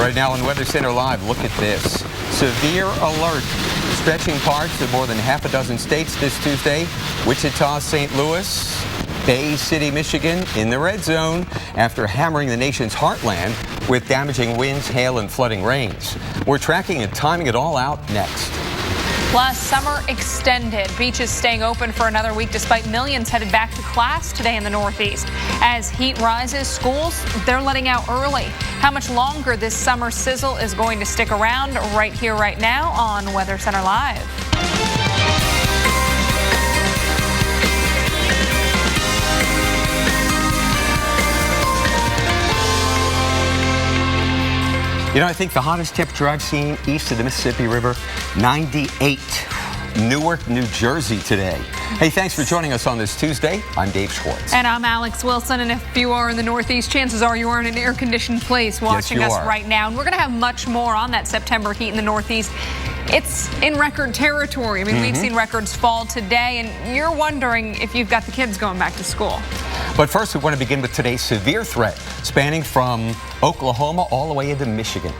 Right now on Weather Center Live, look at this. Severe alert stretching parts of more than half a dozen states this Tuesday. Wichita, St. Louis, Bay City, Michigan in the red zone after hammering the nation's heartland with damaging winds, hail, and flooding rains. We're tracking and timing it all out next. Plus, summer extended. Beaches staying open for another week despite millions headed back to class today in the Northeast. As heat rises, schools, they're letting out early. How much longer this summer sizzle is going to stick around right here, right now on Weather Center Live. You know, I think the hottest temperature I've seen east of the Mississippi River, 98. Newark, New Jersey today. Hey, thanks for joining us on this Tuesday. I'm Dave Schwartz. And I'm Alex Wilson. And if you are in the Northeast, chances are you are in an air-conditioned place watching us right now. And we're going to have much more on that September heat in the Northeast. It's in record territory. I mean, we've seen records fall today, and you're wondering if you've got the kids going back to school. But first, we want to begin with today's severe threat, spanning from Oklahoma all the way into Michigan.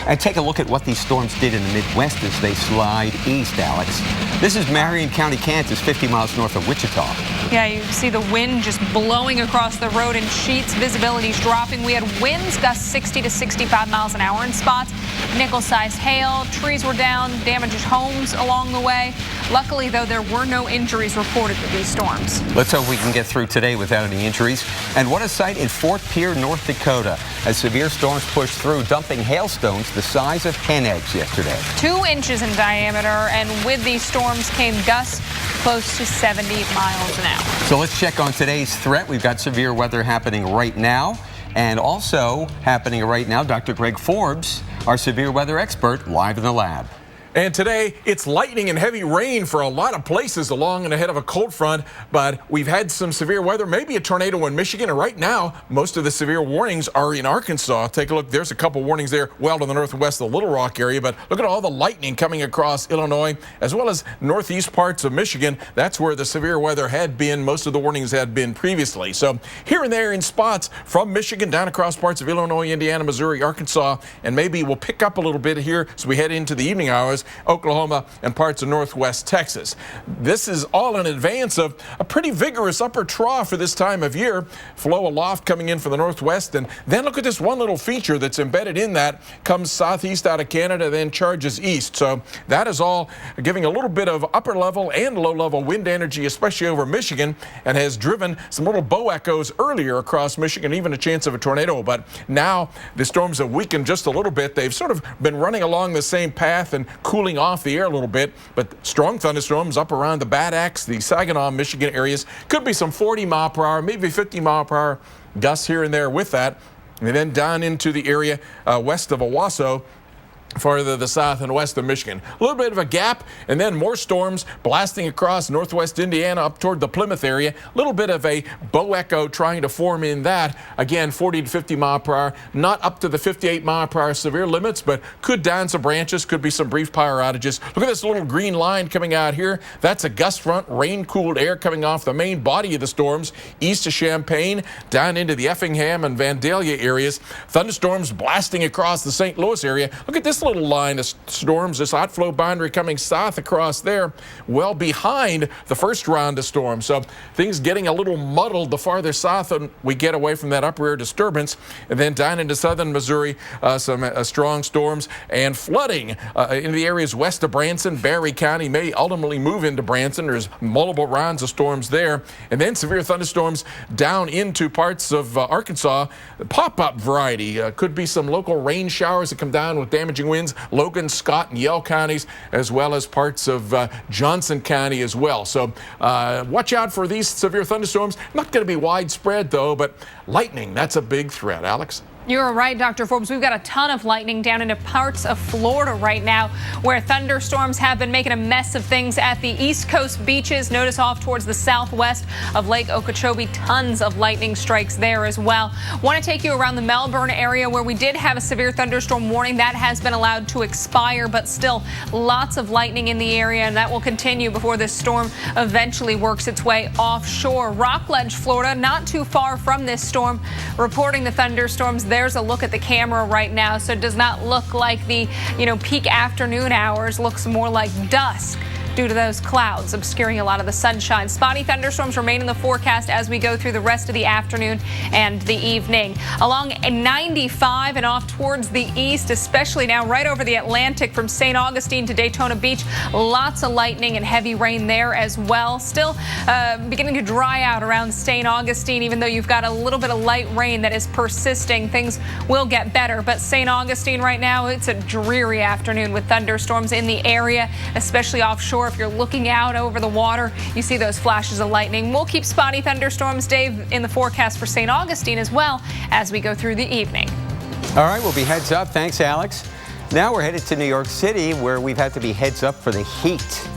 And take a look at what these storms did in the Midwest as they slide east, Alex. This is Marion County, Kansas, 50 miles north of Wichita. Yeah, you see the wind just blowing across the road in sheets. Visibility's dropping. We had winds gust 60 to 65 miles an hour in spots. Nickel-sized hail. Trees were down. Damaged homes along the way. Luckily, though, there were no injuries reported with these storms. Let's hope we can get through today without any injuries. And what a sight in Fort Pierre, North Dakota, as severe storms pushed through, dumping hailstones the size of hen eggs yesterday. 2 inches in diameter, and with these storms came gusts close to 70 miles an hour. So let's check on today's threat. We've got severe weather happening right now. And also happening right now, Dr. Greg Forbes, our severe weather expert, live in the lab. And today, it's lightning and heavy rain for a lot of places along and ahead of a cold front, but we've had some severe weather, maybe a tornado in Michigan, and right now, most of the severe warnings are in Arkansas. Take a look. There's a couple warnings there well to the northwest of the Little Rock area, but look at all the lightning coming across Illinois, as well as northeast parts of Michigan. That's where the severe weather had been. Most of the warnings had been previously. So here and there in spots from Michigan down across parts of Illinois, Indiana, Missouri, Arkansas, and maybe we'll pick up a little bit here as we head into the evening hours. Oklahoma and parts of northwest Texas. This is all in advance of a pretty vigorous upper trough for this time of year. Flow aloft coming in from the northwest, and then look at this one little feature that's embedded in that, comes southeast out of Canada, then charges east. So that is all giving a little bit of upper level and low level wind energy, especially over Michigan, and has driven some little bow echoes earlier across Michigan, even a chance of a tornado. But now the storms have weakened just a little bit. They've sort of been running along the same path and cooling off the air a little bit, but strong thunderstorms up around the Bad Axe, the Saginaw, Michigan areas. Could be some 40 mile per hour, maybe 50 mile per hour gusts here and there with that. And then down into the area west of Owasso, farther to the south and west of Michigan. A little bit of a gap, and then more storms blasting across northwest Indiana up toward the Plymouth area. A little bit of a bow echo trying to form in that. Again, 40 to 50 mile per hour. Not up to the 58 mile per hour severe limits, but could down some branches. Could be some brief power outages. Look at this little green line coming out here. That's a gust front, rain-cooled air coming off the main body of the storms east of Champaign, down into the Effingham and Vandalia areas. Thunderstorms blasting across the St. Louis area. Look at this little line of storms, this hot flow boundary coming south across there, well behind the first round of storms. So things getting a little muddled the farther south we get away from that upper air disturbance. And then down into southern Missouri, some strong storms and flooding in the areas west of Branson. Barry County may ultimately move into Branson. There's multiple rounds of storms there. And then severe thunderstorms down into parts of Arkansas. Pop-up variety. Could be some local rain showers that come down with damaging winds. Logan, Scott, and Yell counties, as well as parts of Johnson County as well. So watch out for these severe thunderstorms. Not going to be widespread, though, but lightning, that's a big threat. Alex? You're right, Dr. Forbes. We've got a ton of lightning down into parts of Florida right now, where thunderstorms have been making a mess of things at the East Coast beaches. Notice off towards the southwest of Lake Okeechobee, tons of lightning strikes there as well. Want to take you around the Melbourne area, where we did have a severe thunderstorm warning. That has been allowed to expire, but still lots of lightning in the area, and that will continue before this storm eventually works its way offshore. Rockledge, Florida, not too far from this storm, reporting the thunderstorms there. there's a look at the camera right now. So it does not look like the, peak afternoon hours. Looks more like dusk due to those clouds obscuring a lot of the sunshine. Spotty thunderstorms remain in the forecast as we go through the rest of the afternoon and the evening. Along 95 and off towards the east, especially now right over the Atlantic from St. Augustine to Daytona Beach, lots of lightning and heavy rain there as well. Still beginning to dry out around St. Augustine, even though you've got a little bit of light rain that is persisting. Things will get better, but St. Augustine right now, it's a dreary afternoon with thunderstorms in the area, especially offshore. If you're looking out over the water, you see those flashes of lightning. We'll keep spotty thunderstorms, Dave, in the forecast for St. Augustine as well as we go through the evening. All right, we'll be heads up. Thanks, Alex. Now we're headed to New York City, where we've had to be heads up for the heat.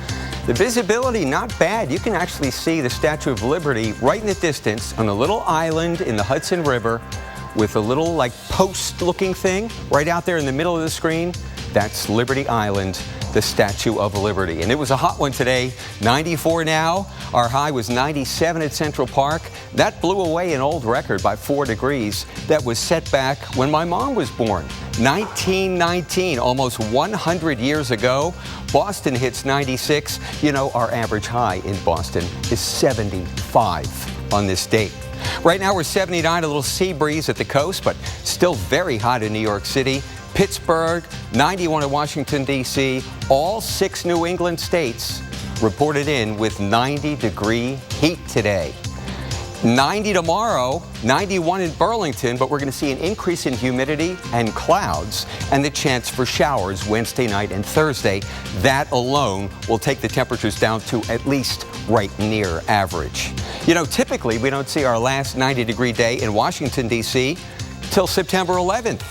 The visibility, not bad. You can actually see the Statue of Liberty right in the distance on a little island in the Hudson River with a little post-looking thing right out there in the middle of the screen. That's Liberty Island, the Statue of Liberty. And it was a hot one today, 94 now. Our high was 97 at Central Park. That blew away an old record by 4 degrees that was set back when my mom was born, 1919, almost 100 years ago. Boston hits 96. Our average high in Boston is 75 on this date. Right now we're 79, a little sea breeze at the coast, but still very hot in New York City. Pittsburgh, 91 in Washington, D.C. All 6 New England states reported in with 90-degree heat today. 90 tomorrow, 91 in Burlington, but we're going to see an increase in humidity and clouds and the chance for showers Wednesday night and Thursday. That alone will take the temperatures down to at least right near average. Typically we don't see our last 90-degree day in Washington, D.C. till September 11th.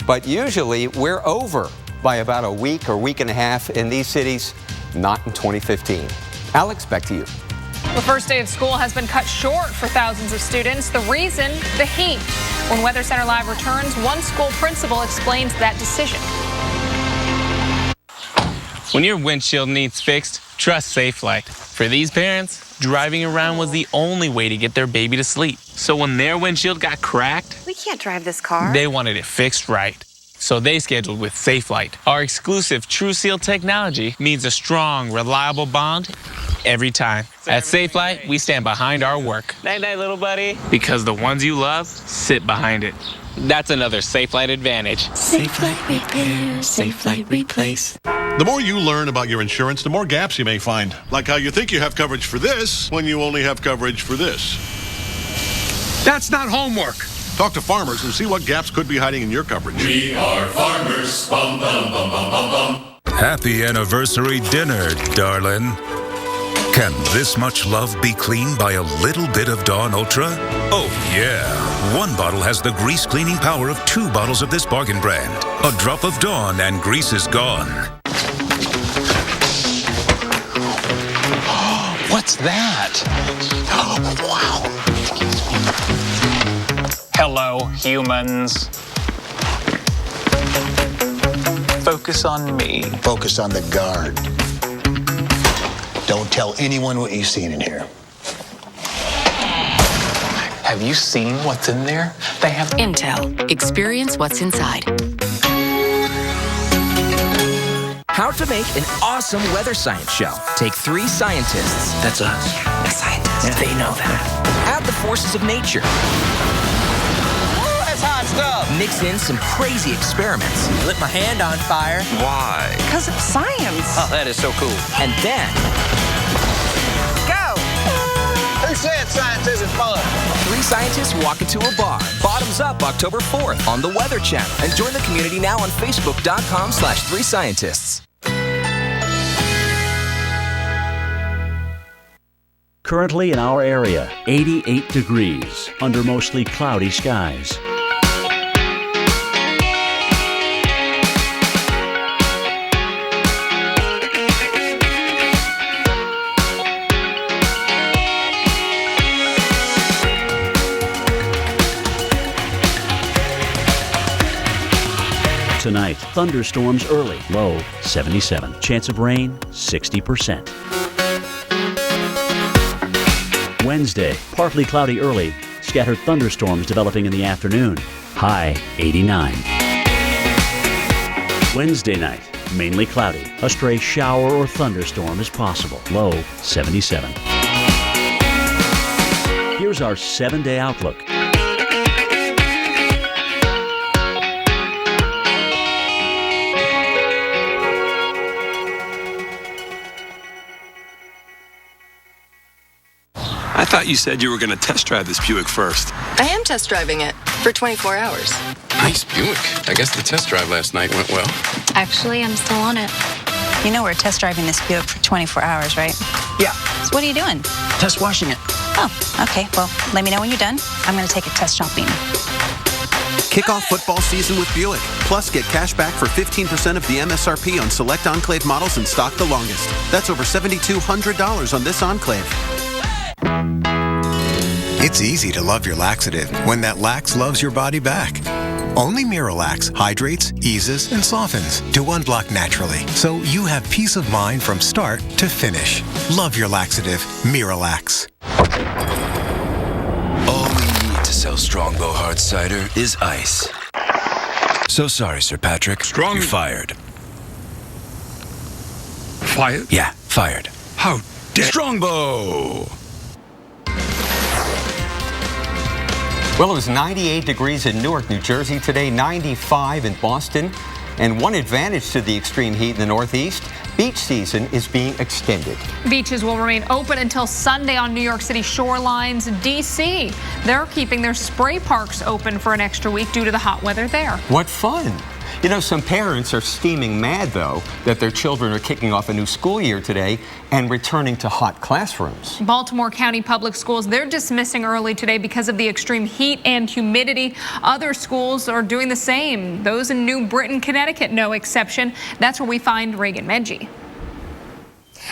But usually we're over by about a week or week and a half in these cities, not in 2015. Alex, back to you. The first day of school has been cut short for thousands of students. The reason, the heat. When Weather Center Live returns, one school principal explains that decision. When your windshield needs fixed, trust Safelite. For these parents, driving around was the only way to get their baby to sleep. So when their windshield got cracked, we can't drive this car. They wanted it fixed right. So they scheduled with Safelite. Our exclusive TrueSeal technology means a strong, reliable bond every time. At Safelite, we stand behind our work. Night-night, little buddy. Because the ones you love sit behind it. That's another Safelite advantage. Safelite Repair, Safelite Replace. The more you learn about your insurance, the more gaps you may find. Like how you think you have coverage for this when you only have coverage for this. That's not homework. Talk to farmers and see what gaps could be hiding in your coverage. We are farmers. Bum, bum, bum, bum, bum, bum. Happy anniversary dinner, darling. Can this much love be cleaned by a little bit of Dawn Ultra? Oh, yeah. One bottle has the grease cleaning power of 2 bottles of this bargain brand. A drop of Dawn and grease is gone. What's that? Wow. Hello, humans. Focus on me. Focus on the guard. Don't tell anyone what you've seen in here. Have you seen what's in there? They have Intel. Experience what's inside. How to make an awesome weather science show. Take 3 scientists. That's us. The scientists. Yeah. They know that. Add the forces of nature. That's hot stuff. Mix in some crazy experiments. Lit my hand on fire. Why? Because it's science. Oh, that is so cool. And then... Go! Who said science isn't fun? 3 scientists walk into a bar. Bottoms Up October 4th on the Weather Channel. And join the community now on Facebook.com/3scientists. Currently in our area, 88 degrees under mostly cloudy skies. Tonight, thunderstorms early, low 77. Chance of rain, 60%. Wednesday, partly cloudy early, scattered thunderstorms developing in the afternoon. high 89. Wednesday night, mainly cloudy. A stray shower or thunderstorm is possible. Low 77. Here's our 7-day outlook. I thought you said you were going to test drive this Buick first. I am test driving it for 24 hours. Nice Buick. I guess the test drive last night went well. Actually, I'm still on it. You know we're test driving this Buick for 24 hours, right? Yeah. So what are you doing? Test washing it. Oh, okay. Well, let me know when you're done. I'm going to take it test shopping. Kick off football season with Buick. Plus, get cash back for 15% of the MSRP on select Enclave models in stock the longest. That's over $7,200 on this Enclave. It's easy to love your laxative when that lax loves your body back. Only Miralax hydrates, eases, and softens to unblock naturally, so you have peace of mind from start to finish. Love your laxative, Miralax. All we need to sell Strongbow Hard Cider is ice. So sorry, Sir Patrick. You're fired. Fired? Yeah, fired. How dare... Strongbow! Well, it was 98 degrees in Newark, New Jersey today, 95 in Boston. And one advantage to the extreme heat in the Northeast, beach season is being extended. Beaches will remain open until Sunday on New York City shorelines. D.C., they're keeping their spray parks open for an extra week due to the hot weather there. What fun. You know, some parents are steaming mad, though, that their children are kicking off a new school year today and returning to hot classrooms. Baltimore County Public Schools, they're dismissing early today because of the extreme heat and humidity. Other schools are doing the same. Those in New Britain, Connecticut, no exception. That's where we find Reagan Medji.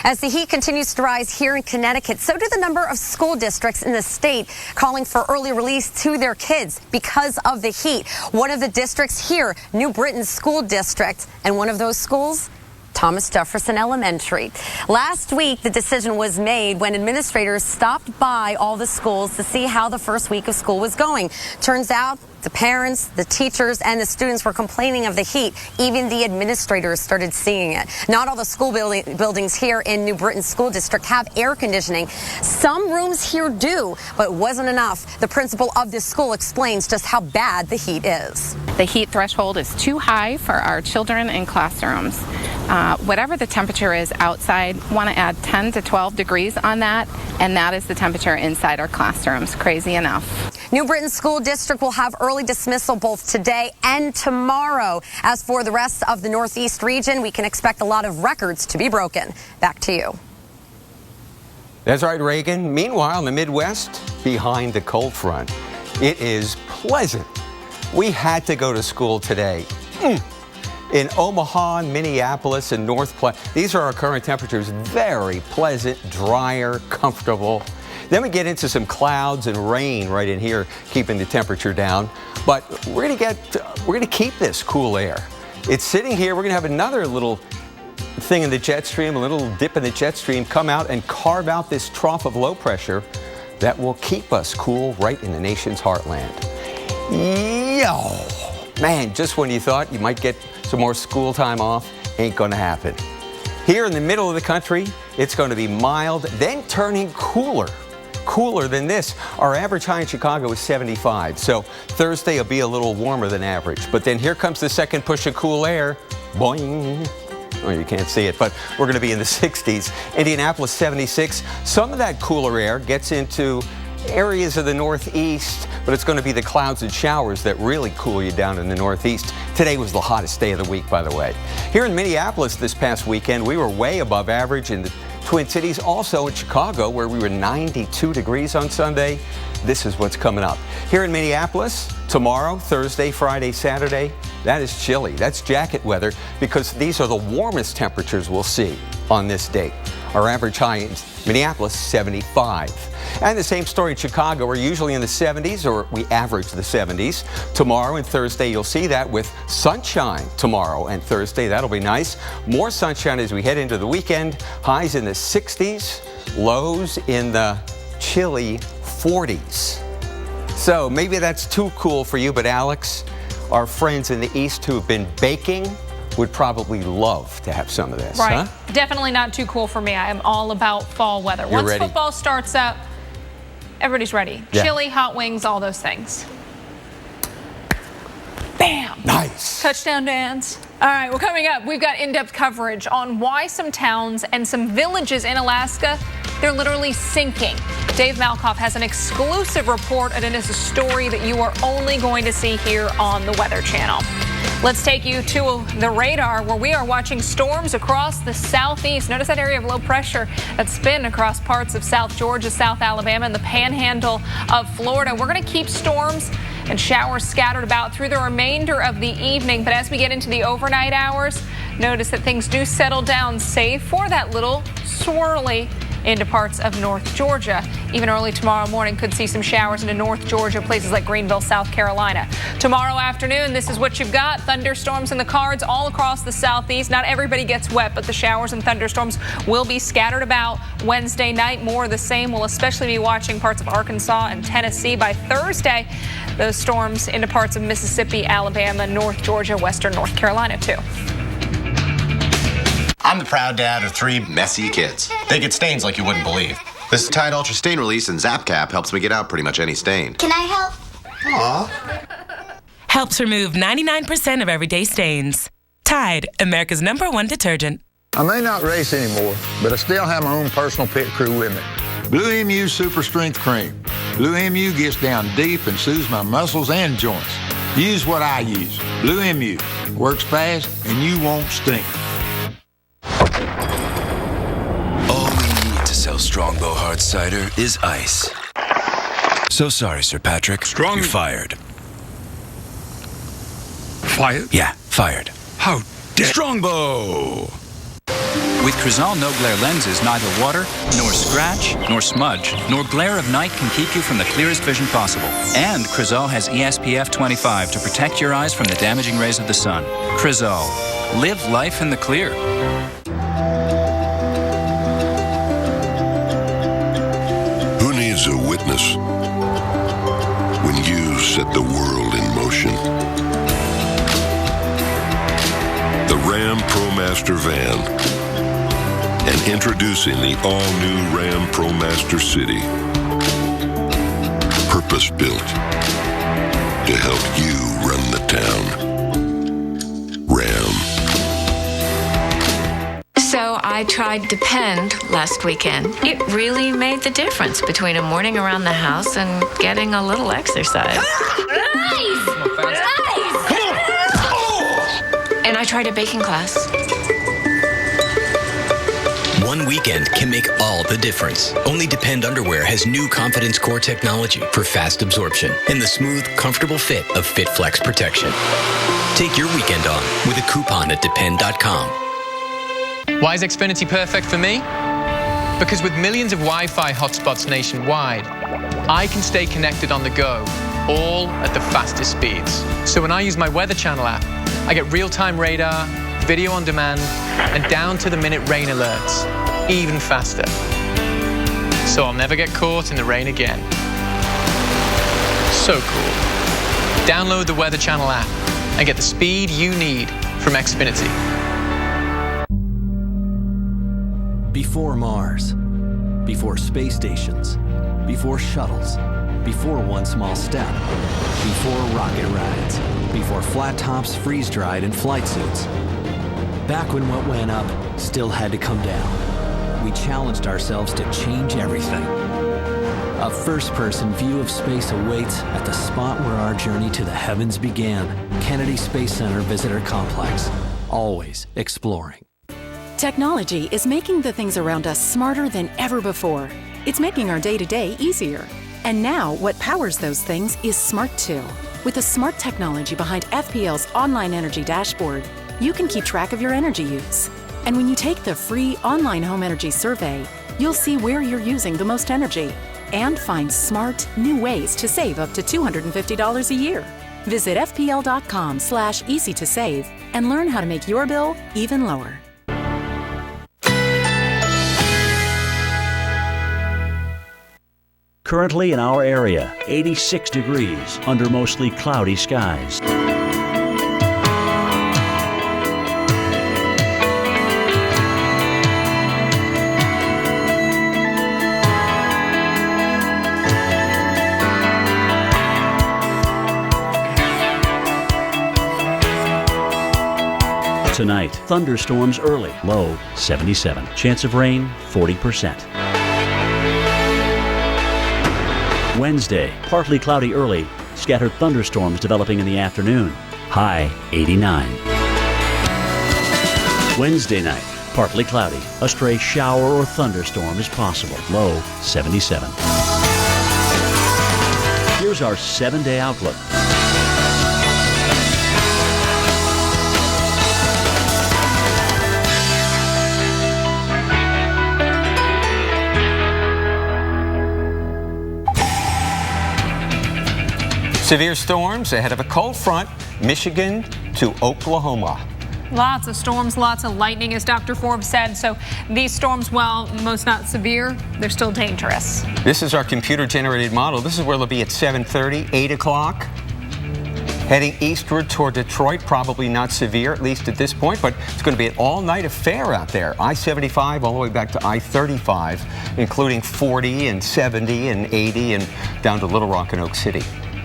As the heat continues to rise here in Connecticut, so do the number of school districts in the state calling for early release to their kids because of the heat. One of the districts here, New Britain School District, and one of those schools, Thomas Jefferson Elementary. Last week, the decision was made when administrators stopped by all the schools to see how the first week of school was going. Turns out the parents, the teachers, and the students were complaining of the heat. Even the administrators started seeing it. Not all the school buildings here in New Britain School District have air conditioning. Some rooms here do, but it wasn't enough. The principal of this school explains just how bad the heat is. The heat threshold is too high for our children in classrooms. Whatever the temperature is outside, want to add 10 to 12 degrees on that, and that is the temperature inside our classrooms. Crazy enough. New Britain School District will have early dismissal both today and tomorrow. As for the rest of the Northeast region, we can expect a lot of records to be broken. Back to you. That's right, Reagan. Meanwhile, in the Midwest, behind the cold front, it is pleasant. We had to go to school today. In Omaha, Minneapolis, and North Platte, these are our current temperatures. Very pleasant, drier, comfortable. Then we get into some clouds and rain right in here, keeping the temperature down. But we're gonna keep this cool air. It's sitting here. We're gonna have another little thing in the jet stream, a little dip in the jet stream, come out and carve out this trough of low pressure that will keep us cool right in the nation's heartland. Yo, man, just when you thought you might get some more school time off, ain't gonna happen. Here in the middle of the country, it's going to be mild, then turning cooler. Cooler than this. Our average high in Chicago is 75, so Thursday will be a little warmer than average. But then here comes the second push of cool air. Boing. Well, you can't see it, but we're going to be in the 60s. Indianapolis, 76. Some of that cooler air gets into areas of the Northeast, but it's going to be the clouds and showers that really cool you down in the Northeast. Today was the hottest day of the week, by the way. Here in Minneapolis this past weekend, we were way above average in the Twin Cities, also in Chicago, where we were 92 degrees on Sunday. This is what's coming up. Here in Minneapolis, tomorrow, Thursday, Friday, Saturday, that is chilly. That's jacket weather because these are the warmest temperatures we'll see on this date. Our average high in Minneapolis, 75. And the same story in Chicago. We're usually in the 70s, or we average the 70s. Tomorrow and Thursday, you'll see that with sunshine tomorrow and Thursday. That'll be nice. More sunshine as we head into the weekend. Highs in the 60s, lows in the chilly 40s. So maybe that's too cool for you, but Alex, our friends in the East who have been baking would probably love to have some of this, right? Huh? Definitely not too cool for me. I am all about fall weather. You're Once ready. football starts up, everybody's ready. Yeah. Chili, hot wings, all those things. Bam! Nice. Touchdown dance. All right, well, coming up, we've got in-depth coverage on why some towns and some villages in Alaska, they're literally sinking. Dave Malkoff has an exclusive report, and it is a story that you are only going to see here on the Weather Channel. Let's take you to the radar, where we are watching storms across the southeast. Notice that area of low pressure that's been across parts of South Georgia, South Alabama, and the panhandle of Florida. We're going to keep storms and showers scattered about through the remainder of the evening. But as we get into the overnight hours, notice that things do settle down, save for that little swirly into parts of North Georgia. Even early tomorrow morning could see some showers into North Georgia, places like Greenville, South Carolina. Tomorrow afternoon, this is what you've got. Thunderstorms in the cards all across the southeast. Not everybody gets wet, but the showers and thunderstorms will be scattered about. Wednesday night, more of the same. We'll especially be watching parts of Arkansas and Tennessee. By Thursday, those storms into parts of Mississippi, Alabama, North Georgia, western North Carolina too. I'm the proud dad of 3 messy kids. They get stains like you wouldn't believe. This Tide Ultra Stain Release and Zap Cap helps me get out pretty much any stain. Can I help? Aw. Helps remove 99% of everyday stains. Tide, America's #1 detergent. I may not race anymore, but I still have my own personal pit crew with me. Blue Emu Super Strength Cream. Blue Emu gets down deep and soothes my muscles and joints. Use what I use. Blue Emu. Works fast and you won't stink. All we need to sell Strongbow Hard Cider is ice. So sorry, Sir Patrick. You're fired. Fired? Yeah, fired. How dare... Strongbow! With Crizal No Glare lenses, neither water, nor scratch, nor smudge, nor glare of night can keep you from the clearest vision possible. And Crizal has ESPF 25 to protect your eyes from the damaging rays of the sun. Crizal. Live life in the clear. Who needs a witness when you set the world in motion? The Ram ProMaster van. And introducing the all-new Ram ProMaster City. Purpose-built to help you run the town. Ram. So I tried Depend last weekend. It really made the difference between a morning around the house and getting a little exercise. Nice! And I tried a baking class. One weekend can make all the difference. Only Depend underwear has new Confidence Core technology for fast absorption and the smooth, comfortable fit of FitFlex protection. Take your weekend on with a coupon at Depend.com. Why is Xfinity perfect for me? Because with millions of Wi-Fi hotspots nationwide, I can stay connected on the go, all at the fastest speeds. So when I use my Weather Channel app, I get real-time radar, video on demand, and down-to-the-minute rain alerts, even faster. So I'll never get caught in the rain again. So cool. Download the Weather Channel app and get the speed you need from Xfinity. Before Mars, before space stations, before shuttles, before one small step, before rocket rides, before flat tops freeze-dried in flight suits. Back when what went up still had to come down, we challenged ourselves to change everything. A first-person view of space awaits at the spot where our journey to the heavens began, Kennedy Space Center Visitor Complex. Always exploring. Technology is making the things around us smarter than ever before. It's making our day-to-day easier. And now, what powers those things is Smart 2. With the smart technology behind FPL's online energy dashboard, you can keep track of your energy use. And when you take the free online home energy survey, you'll see where you're using the most energy and find smart, new ways to save up to $250 a year. Visit fpl.com/easy to save and learn how to make your bill even lower. Currently in our area, 86 degrees under mostly cloudy skies. Tonight, thunderstorms early, low 77. Chance of rain, 40%. Wednesday, partly cloudy early, scattered thunderstorms developing in the afternoon, high 89. Wednesday night, partly cloudy, a stray shower or thunderstorm is possible, low 77. Here's our 7-day outlook. Severe storms ahead of a cold front, Michigan to Oklahoma. Lots of storms, lots of lightning, as Dr. Forbes said. So these storms, while most not severe, they're still dangerous. This is our computer-generated model. This is where they'll be at 7:30, 8 o'clock. Heading eastward toward Detroit, probably not severe, at least at this point, but it's going to be an all-night affair out there. I-75 all the way back to I-35, including 40 and 70 and 80 and down to Little Rock and Oak City.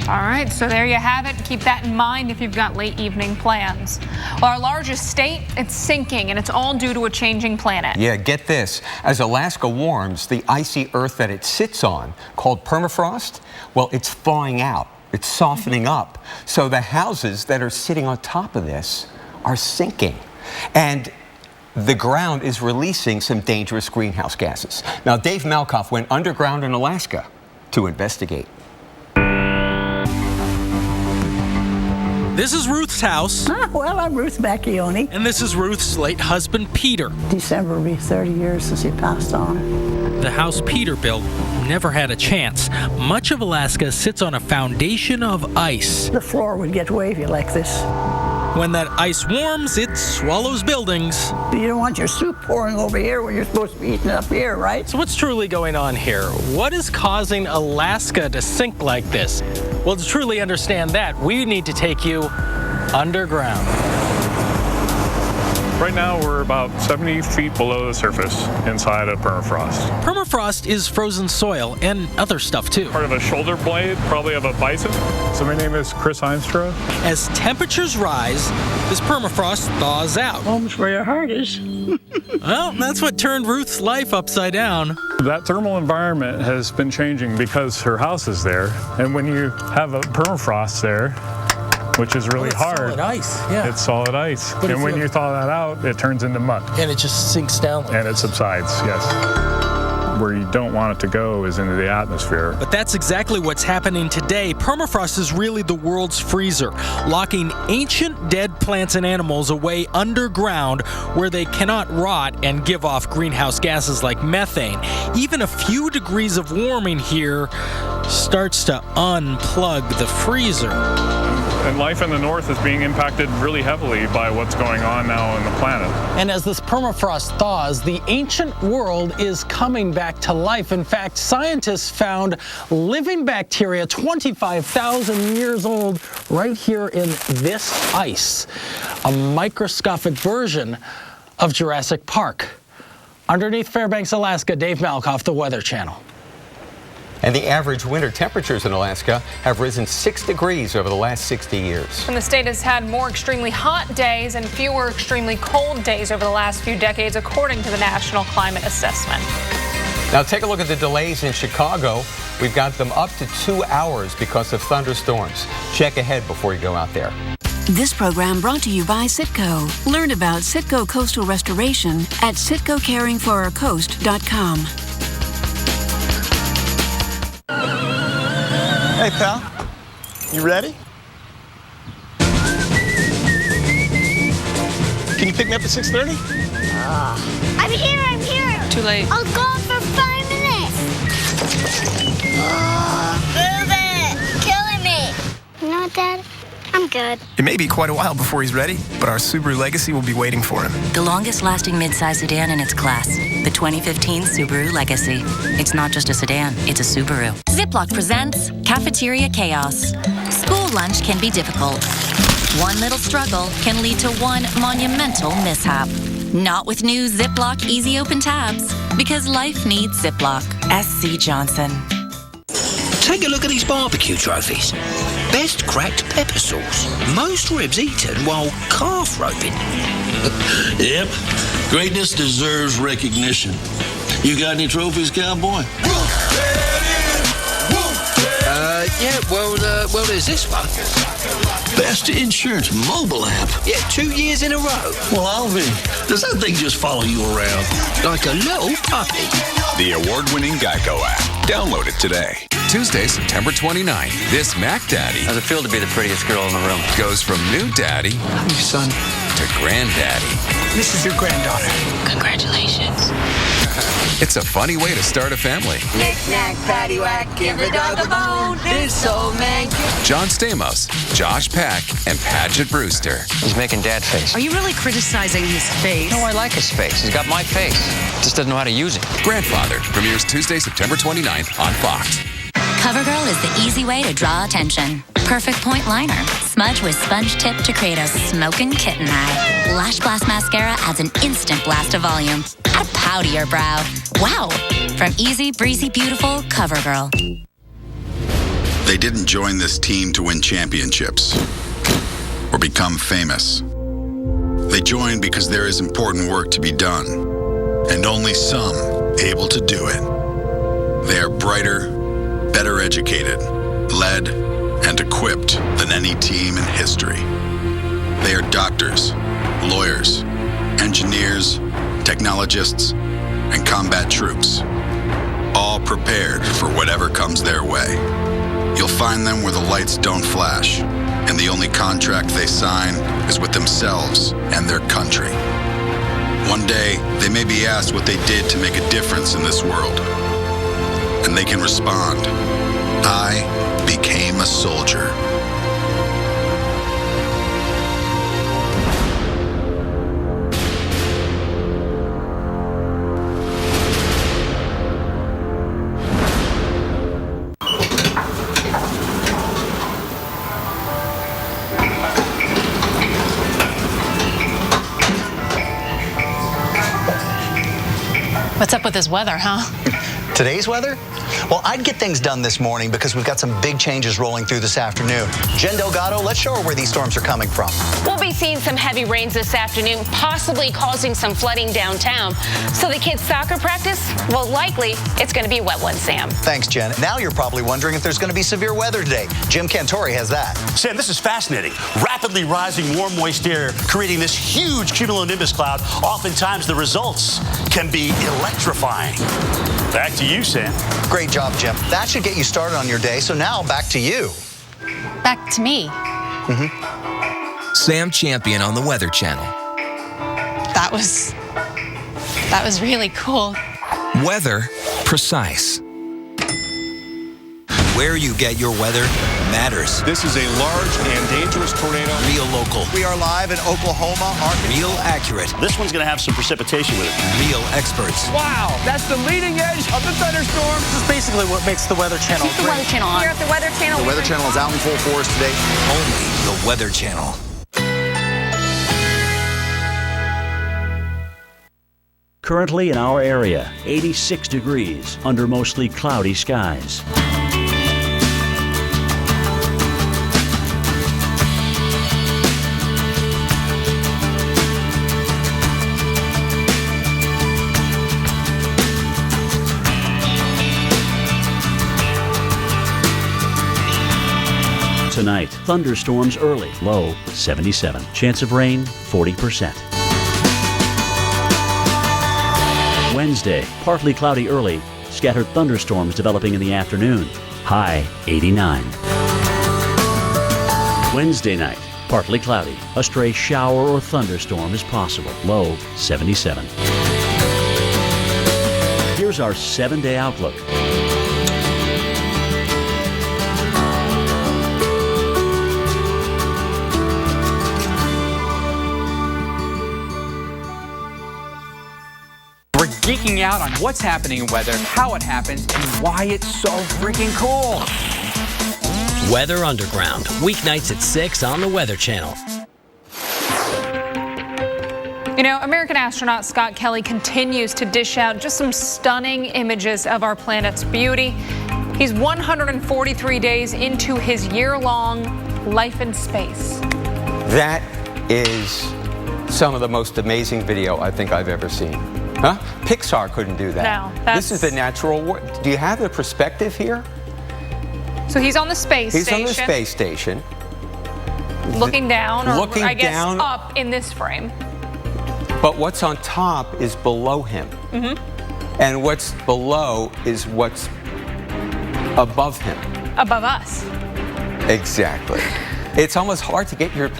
All right, so there you have it. Keep that in mind if you've got late evening plans. Well, our largest state, it's sinking, and it's all due to a changing planet. Yeah, get this. As Alaska warms, the icy earth that it sits on, called permafrost, well, it's thawing out. It's softening up. So the houses that are sitting on top of this are sinking. And the ground is releasing some dangerous greenhouse gases. Now, Dave Malkoff went underground in Alaska to investigate. This is Ruth's house. Well, I'm Ruth Macchione. And this is Ruth's late husband, Peter. December will be 30 years since he passed on. The house Peter built never had a chance. Much of Alaska sits on a foundation of ice. The floor would get wavy like this. When that ice warms, it swallows buildings. You don't want your soup pouring over here when you're supposed to be eating up here, right? So what's truly going on here? What is causing Alaska to sink like this? Well, to truly understand that, we need to take you underground. Right now, we're about 70 feet below the surface inside of permafrost. Permafrost is frozen soil and other stuff, too. Part of a shoulder blade, probably of a bison. So my name is Chris Heinstra. As temperatures rise, this permafrost thaws out. Home's where your heart is. Well, that's what turned Ruth's life upside down. That thermal environment has been changing because her house is there. And when you have a permafrost there, which is really hard. Solid ice, yeah. It's solid ice. But and when you thaw that out, it turns into mud. And it just sinks down. And it subsides, yes. Where you don't want it to go is into the atmosphere. But that's exactly what's happening today. Permafrost is really the world's freezer, locking ancient dead plants and animals away underground where they cannot rot and give off greenhouse gases like methane. Even a few degrees of warming here starts to unplug the freezer. And life in the north is being impacted really heavily by what's going on now on the planet. And as this permafrost thaws, the ancient world is coming back to life. In fact, scientists found living bacteria 25,000 years old right here in this ice, a microscopic version of Jurassic Park. Underneath Fairbanks, Alaska, Dave Malkoff, The Weather Channel. And the average winter temperatures in Alaska have risen 6 degrees over the last 60 years. And the state has had more extremely hot days and fewer extremely cold days over the last few decades, according to the National Climate Assessment. Now take a look at the delays in Chicago. We've got them up to 2 hours because of thunderstorms. Check ahead before you go out there. This program brought to you by Citgo. Learn about Citgo Coastal Restoration at CitgoCaringForOurCoast.com. Hey, pal. You ready? Can you pick me up at 6:30? I'm here. Too late. I'll go for 5 minutes. Move it. Killing me. You know what, Dad? I'm I'm good. It may be quite a while before he's ready, but our Subaru Legacy will be waiting for him. The longest-lasting midsize sedan in its class. The 2015 Subaru Legacy. It's not just a sedan, it's a Subaru. Ziploc presents Cafeteria Chaos. School lunch can be difficult. One little struggle can lead to one monumental mishap. Not with new Ziploc Easy Open Tabs, because life needs Ziploc. S.C. Johnson. Take a look at these barbecue trophies. Best cracked pepper sauce. Most ribs eaten while calf roping. Yep. Greatness deserves recognition. You got any trophies, cowboy? Well, there's this one. Best insurance mobile app. Yeah, 2 years in a row. Well, Alvin, does that thing just follow you around? Like a little puppy. The award-winning Geico app. Download it today. Tuesday, September 29th, this Mac Daddy. How's it feel to be the prettiest girl in the room? Goes from new daddy I'm your son. to granddaddy. This is your granddaughter. Congratulations. It's a funny way to start a family. Knick-knack, paddywhack, give the dog a bone. This old man. John Stamos, Josh Peck, and Paget Brewster. He's making dad face. Are you really criticizing his face? No, I like his face. He's got my face. Just doesn't know how to use it. Grandfather premieres Tuesday, September 29th on Fox. CoverGirl is the easy way to draw attention. Perfect point liner. Smudge with sponge tip to create a smoking kitten eye. Lash Blast Mascara adds an instant blast of volume. Add a pout to your brow. Wow! From Easy Breezy Beautiful CoverGirl. They didn't join this team to win championships or become famous. They joined because there is important work to be done, and only some able to do it. They are brighter, better educated, led, and equipped than any team in history. They are doctors, lawyers, engineers, technologists, and combat troops, all prepared for whatever comes their way. You'll find them where the lights don't flash, and the only contract they sign is with themselves and their country. One day, they may be asked what they did to make a difference in this world. And they can respond, I became a soldier. What's up with this weather, huh? Today's weather? Well, I'd get things done this morning because we've got some big changes rolling through this afternoon. Jen Delgado, let's show her where these storms are coming from. We'll be seeing some heavy rains this afternoon, possibly causing some flooding downtown. So the kids' soccer practice? Well, likely it's going to be a wet one, Sam. Thanks, Jen. Now you're probably wondering if there's going to be severe weather today. Jim Cantori has that. Sam, this is fascinating. Rapidly rising warm, moist air creating this huge cumulonimbus cloud. Oftentimes the results can be electrifying. Back to you, Sam. Great job, Jim. That should get you started on your day. So now back to you. Back to me. Sam Champion on the Weather Channel. That was really cool. Weather precise. Where you get your weather matters. This is a large and dangerous tornado. Real local. We are live in Oklahoma. Real accurate. This one's going to have some precipitation with it. Real experts. Wow, that's the leading edge of the thunderstorm. This is basically what makes the Weather Channel Keep the Weather Channel on. Here at the Weather Channel. The Weather Channel is out in full force today. Only the Weather Channel. Currently in our area, 86 degrees under mostly cloudy skies. Tonight, thunderstorms early, low 77. Chance of rain 40%. Wednesday, partly cloudy early, scattered thunderstorms developing in the afternoon, high 89. Wednesday night, partly cloudy, a stray shower or thunderstorm is possible, low 77. Here's our 7-day outlook. geeking out on what's happening in weather, how it happens, and why it's so freaking cool. Weather Underground, weeknights at 6 on the Weather Channel. You know, American astronaut Scott Kelly continues to dish out just some stunning images of our planet's beauty. He's 143 days into his year-long life in space. That is some of the most amazing video I think I've ever seen. Huh? Pixar couldn't do that. No, this is the natural world. Do you have the perspective here? So he's on the space station. He's on the space station. Looking down, or looking I guess down, up in this frame. But what's on top is below him. Mm-hmm. And what's below is what's above him. Above us. Exactly. It's almost hard to get your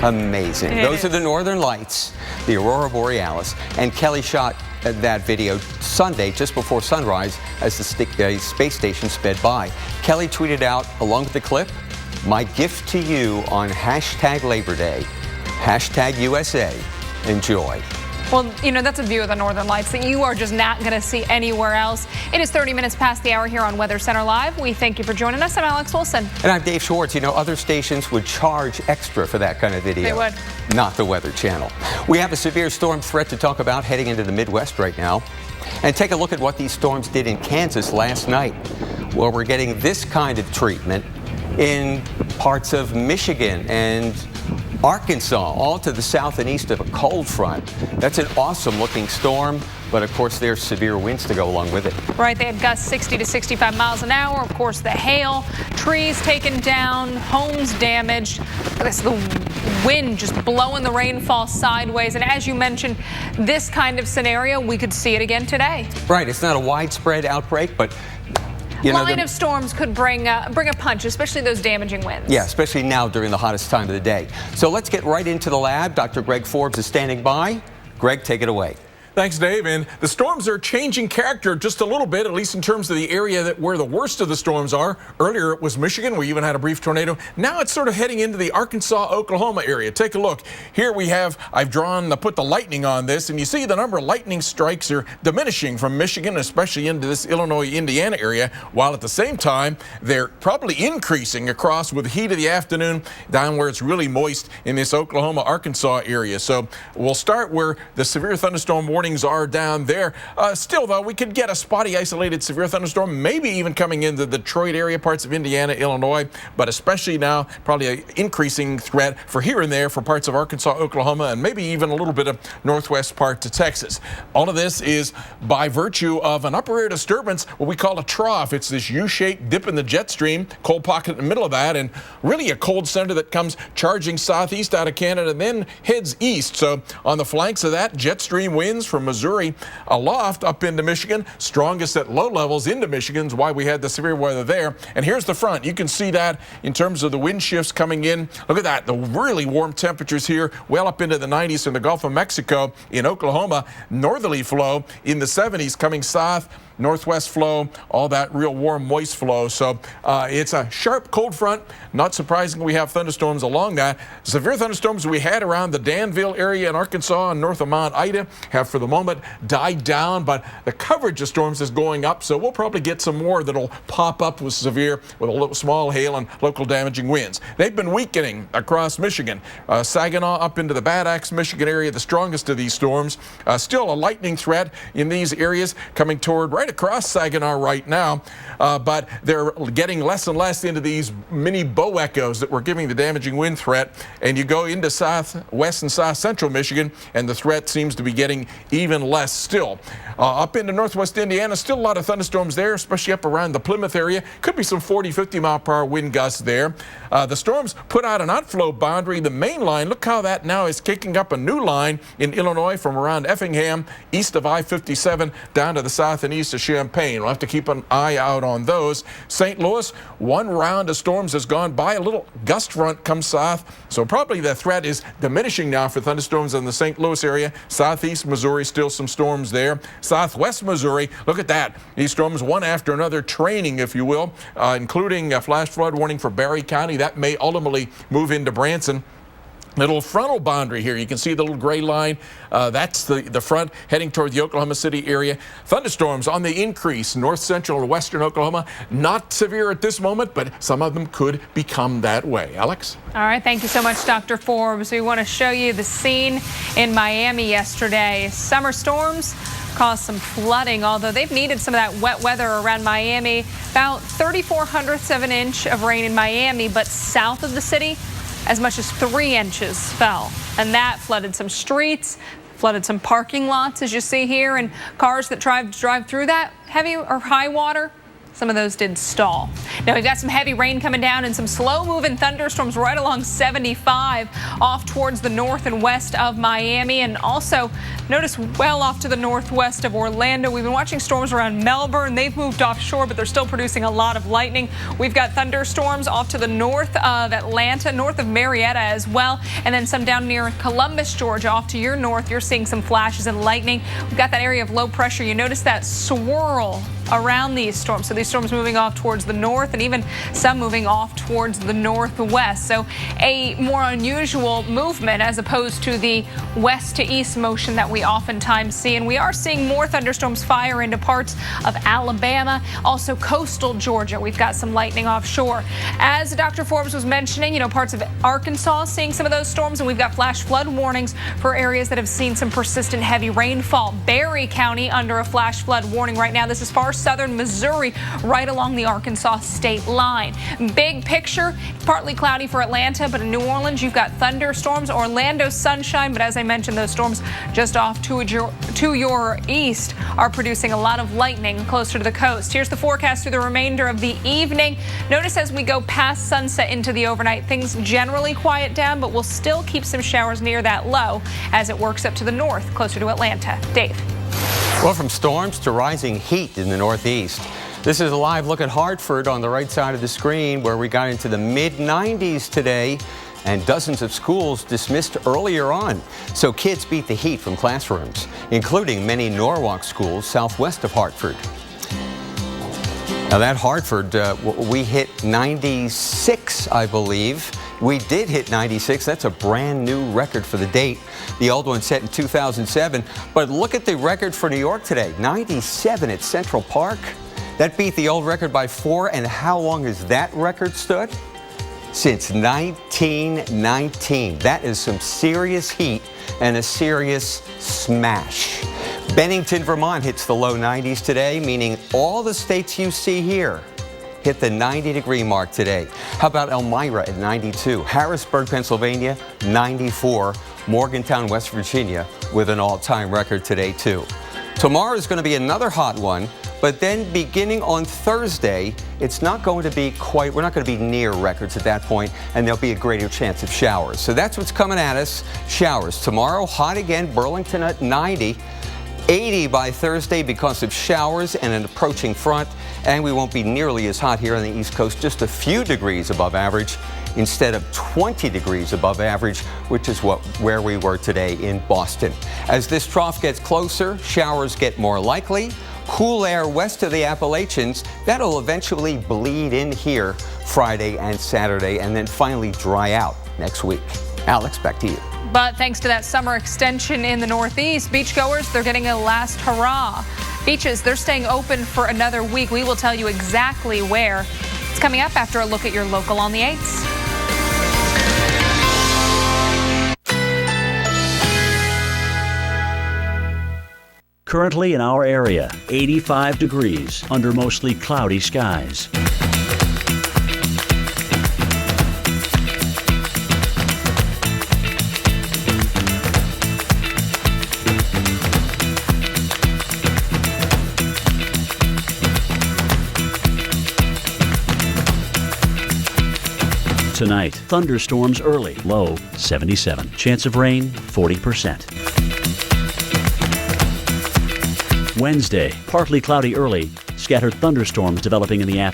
amazing. Those are the Northern Lights, the Aurora Borealis, and Kelly shot that video Sunday just before sunrise as the space station sped by. Kelly tweeted out, along with the clip, "My gift to you on #Labor Day, #USA. Enjoy." Well, you know, that's a view of the Northern Lights that you are just not going to see anywhere else. It is 30 minutes past the hour here on Weather Center Live. We thank you for joining us. I'm Alex Wilson. And I'm Dave Schwartz. You know, other stations would charge extra for that kind of video. They would. Not the Weather Channel. We have a severe storm threat to talk about heading into the Midwest right now. And take a look at what these storms did in Kansas last night. Well, we're getting this kind of treatment in parts of Michigan and Arkansas, all to the south and east of a cold front. That's an awesome looking storm, but of course there's severe winds to go along with it. Right, they had gusts 60 to 65 miles an hour. Of course, the hail, trees taken down, homes damaged. This the wind just blowing the rainfall sideways. And as you mentioned, this kind of scenario, we could see it again today. Right, it's not a widespread outbreak, but you know, line of storms could bring a punch, especially those damaging winds. Yeah, especially now during the hottest time of the day. So let's get right into the lab. Dr. Greg Forbes is standing by. Greg, take it away. Thanks, Dave. And the storms are changing character just a little bit, at least in terms of the area where the worst of the storms are. Earlier, it was Michigan. We even had a brief tornado. Now it's sort of heading into the Arkansas, Oklahoma area. Take a look. Here we have, put the lightning on this, and you see the number of lightning strikes are diminishing from Michigan, especially into this Illinois, Indiana area, while at the same time, they're probably increasing across with the heat of the afternoon down where it's really moist in this Oklahoma, Arkansas area. So we'll start where the severe thunderstorm warning are down there. Still, though, we could get a spotty, isolated severe thunderstorm, maybe even coming into the Detroit area, parts of Indiana, Illinois, but especially now, probably an increasing threat for here and there for parts of Arkansas, Oklahoma, and maybe even a little bit of northwest parts of Texas. All of this is by virtue of an upper air disturbance, what we call a trough. It's this U-shaped dip in the jet stream, cold pocket in the middle of that, and really a cold center that comes charging southeast out of Canada and then heads east. So on the flanks of that, jet stream winds from Missouri aloft up into Michigan, strongest at low levels into Michigan is why we had the severe weather there. And here's the front. You can see that in terms of the wind shifts coming in. Look at that, the really warm temperatures here, well up into the 90s in the Gulf of Mexico. In Oklahoma, northerly flow in the 70s coming south. Northwest flow, all that real warm, moist flow. So it's a sharp cold front. Not surprising we have thunderstorms along that. Severe thunderstorms we had around the Danville area in Arkansas and north of Mount Ida have for the moment died down, but the coverage of storms is going up. So we'll probably get some more that'll pop up with severe, with a little small hail and local damaging winds. They've been weakening across Michigan. Saginaw up into the Bad Axe, Michigan area, the strongest of these storms. Still a lightning threat in these areas coming toward right across Saginaw right now, but they're getting less and less into these mini bow echoes that were giving the damaging wind threat. And you go into southwest and south central Michigan, and the threat seems to be getting even less still. Up into northwest Indiana, still a lot of thunderstorms there, especially up around the Plymouth area. Could be some 40, 50 mile per hour wind gusts there. The storms put out an outflow boundary. The main line, look how that now is kicking up a new line in Illinois from around Effingham, east of I-57, down to the south and east of Champaign. We'll have to keep an eye out on those. St. Louis, one round of storms has gone by. A little gust front comes south. So probably the threat is diminishing now for thunderstorms in the St. Louis area. Southeast Missouri, still some storms there. Southwest Missouri, look at that. These storms, one after another, training, if you will, including a flash flood warning for Barry County. That may ultimately move into Branson. Little frontal boundary here. You can see the little gray line. That's the front heading toward the Oklahoma City area. Thunderstorms on the increase. North central and western Oklahoma. Not severe at this moment, but some of them could become that way. Alex? All right. Thank you so much, Dr. Forbes. We want to show you the scene in Miami yesterday. Summer storms caused some flooding, although they've needed some of that wet weather around Miami. About 3/400ths of an inch of rain in Miami, but south of the city, as much as 3 inches fell, and that flooded some streets, flooded some parking lots, as you see here, and cars that drive through that heavy or high water, some of those did stall. Now we've got some heavy rain coming down and some slow-moving thunderstorms right along 75 off towards the north and west of Miami, and also notice well off to the northwest of Orlando. We've been watching storms around Melbourne. They've moved offshore, but they're still producing a lot of lightning. We've got thunderstorms off to the north of Atlanta, north of Marietta as well, and then some down near Columbus, Georgia. Off to your north, you're seeing some flashes and lightning. We've got that area of low pressure. You notice that swirl around these storms. So these storms moving off towards the north and even some moving off towards the northwest. So a more unusual movement as opposed to the west to east motion that we oftentimes see. And we are seeing more thunderstorms fire into parts of Alabama, also coastal Georgia. We've got some lightning offshore. As Dr. Forbes was mentioning, parts of Arkansas seeing some of those storms, and we've got flash flood warnings for areas that have seen some persistent heavy rainfall. Berry County under a flash flood warning right now. This is far southern Missouri, right along the Arkansas state line. Big picture, partly cloudy for Atlanta, but in New Orleans, you've got thunderstorms. Orlando, sunshine, but as I mentioned, those storms just off to your east are producing a lot of lightning closer to the coast. Here's the forecast through the remainder of the evening. Notice as we go past sunset into the overnight, things generally quiet down, but we'll still keep some showers near that low as it works up to the north, closer to Atlanta. Dave. Well, from storms to rising heat in the Northeast. This is a live look at Hartford on the right side of the screen, where we got into the mid-90s today and dozens of schools dismissed earlier on. So kids beat the heat from classrooms, including many Norwalk schools southwest of Hartford. Now that Hartford, we hit 96, I believe. We did hit 96. That's a brand new record for the date. The old one set in 2007. But look at the record for New York today, 97 at Central Park. That beat the old record by 4. And how long has that record stood? Since 1919. That is some serious heat and a serious smash. Bennington, Vermont hits the low 90s today, meaning all the states you see here hit the 90-degree mark today. How about Elmira at 92? Harrisburg, Pennsylvania, 94. Morgantown, West Virginia, with an all-time record today, too. Tomorrow is going to be another hot one, but then beginning on Thursday, it's not going to be quite, we're not going to be near records at that point, and there'll be a greater chance of showers. So that's what's coming at us, showers. Tomorrow, hot again, Burlington at 90. 80 by Thursday because of showers and an approaching front, and we won't be nearly as hot here on the East Coast, just a few degrees above average instead of 20 degrees above average, which is where we were today in Boston. As this trough gets closer, showers get more likely. Cool air west of the Appalachians, that'll eventually bleed in here Friday and Saturday, and then finally dry out next week. Alex, back to you. But thanks to that summer extension in the Northeast, beachgoers, they're getting a last hurrah. Beaches, they're staying open for another week. We will tell you exactly where. It's coming up after a look at your local on the 8s. Currently in our area, 85 degrees under mostly cloudy skies. Tonight, thunderstorms early, low 77. Chance of rain, 40%. Wednesday, partly cloudy early, scattered thunderstorms developing in the afternoon.